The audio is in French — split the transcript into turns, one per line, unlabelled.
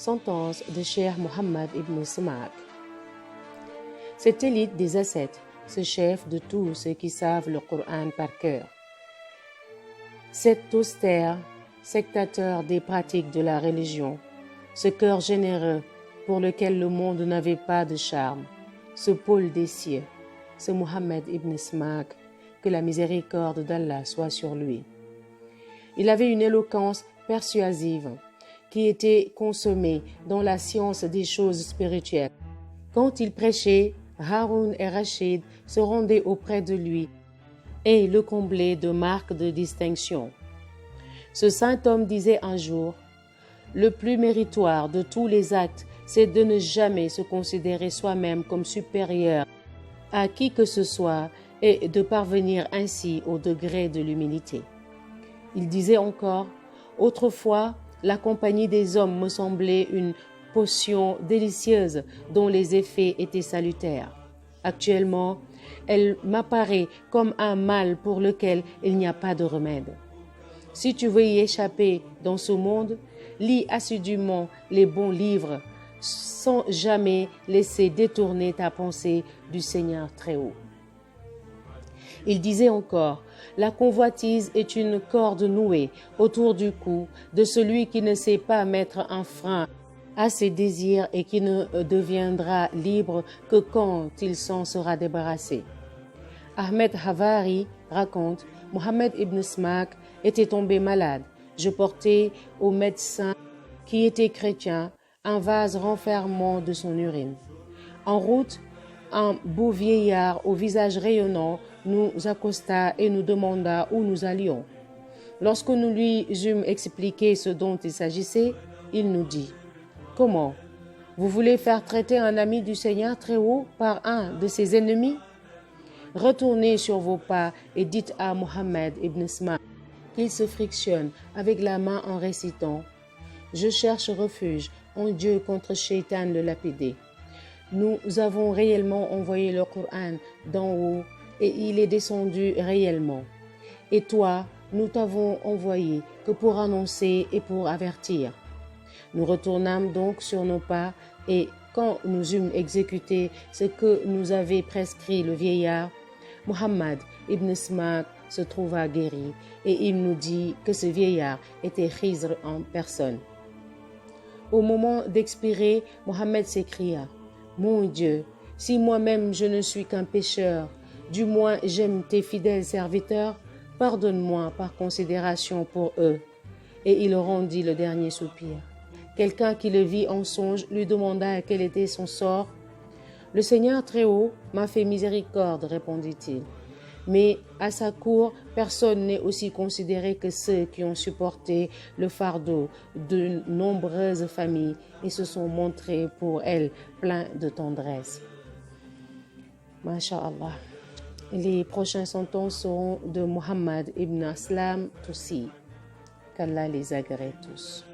Sentence de Cheikh Mohammed ibn Smak. Cette élite des ascètes, ce chef de tous ceux qui savent le Coran par cœur, cet austère sectateur des pratiques de la religion, ce cœur généreux pour lequel le monde n'avait pas de charme, ce pôle des cieux, ce Mohammed ibn Smak, que la miséricorde d'Allah soit sur lui. Il avait une éloquence persuasive qui était consommée dans la science des choses spirituelles. Quand il prêchait, Haroun et Rachid se rendaient auprès de lui et le comblaient de marques de distinction. Ce saint homme disait un jour: « Le plus méritoire de tous les actes, c'est de ne jamais se considérer soi-même comme supérieur à qui que ce soit et de parvenir ainsi au degré de l'humilité. » Il disait encore: « Autrefois, la compagnie des hommes me semblait une potion délicieuse dont les effets étaient salutaires. Actuellement, elle m'apparaît comme un mal pour lequel il n'y a pas de remède. Si tu veux y échapper dans ce monde, lis assidûment les bons livres sans jamais laisser détourner ta pensée du Seigneur très haut. » Il disait encore: « La convoitise est une corde nouée autour du cou de celui qui ne sait pas mettre un frein à ses désirs et qui ne deviendra libre que quand il s'en sera débarrassé. » Ahmed Havari raconte: « Mohammed ibn Smak était tombé malade. Je portais au médecin qui était chrétien un vase renfermant de son urine. En route, un beau vieillard au visage rayonnant nous accosta et nous demanda où nous allions. Lorsque nous lui eûmes expliqué ce dont il s'agissait, il nous dit: « Comment? Vous voulez faire traiter un ami du Seigneur très haut par un de ses ennemis? Retournez sur vos pas et dites à Mohammed ibn Smak qu'il se frictionne avec la main en récitant: « Je cherche refuge en Dieu contre Shaitan le lapidé. Nous avons réellement envoyé le Coran d'en haut et il est descendu réellement. Et toi, nous t'avons envoyé que pour annoncer et pour avertir. » Nous retournâmes donc sur nos pas et quand nous eûmes exécuté ce que nous avait prescrit le vieillard, Mohammed ibn Smak se trouva guéri et il nous dit que ce vieillard était Khizr en personne. Au moment d'expirer, Mohammed s'écria: « Mon Dieu, si moi-même je ne suis qu'un pécheur, du moins j'aime tes fidèles serviteurs, pardonne-moi par considération pour eux. » Et il rendit le dernier soupir. Quelqu'un qui le vit en songe lui demanda quel était son sort. « Le Seigneur très haut m'a fait miséricorde, répondit-il. Mais à sa cour, personne n'est aussi considéré que ceux qui ont supporté le fardeau de nombreuses familles et se sont montrés pour elles pleins de tendresse. » Masha'Allah. Les prochaines sentences seront de Mohammed ibn Aslam Toussi. Qu'Allah les agrée tous.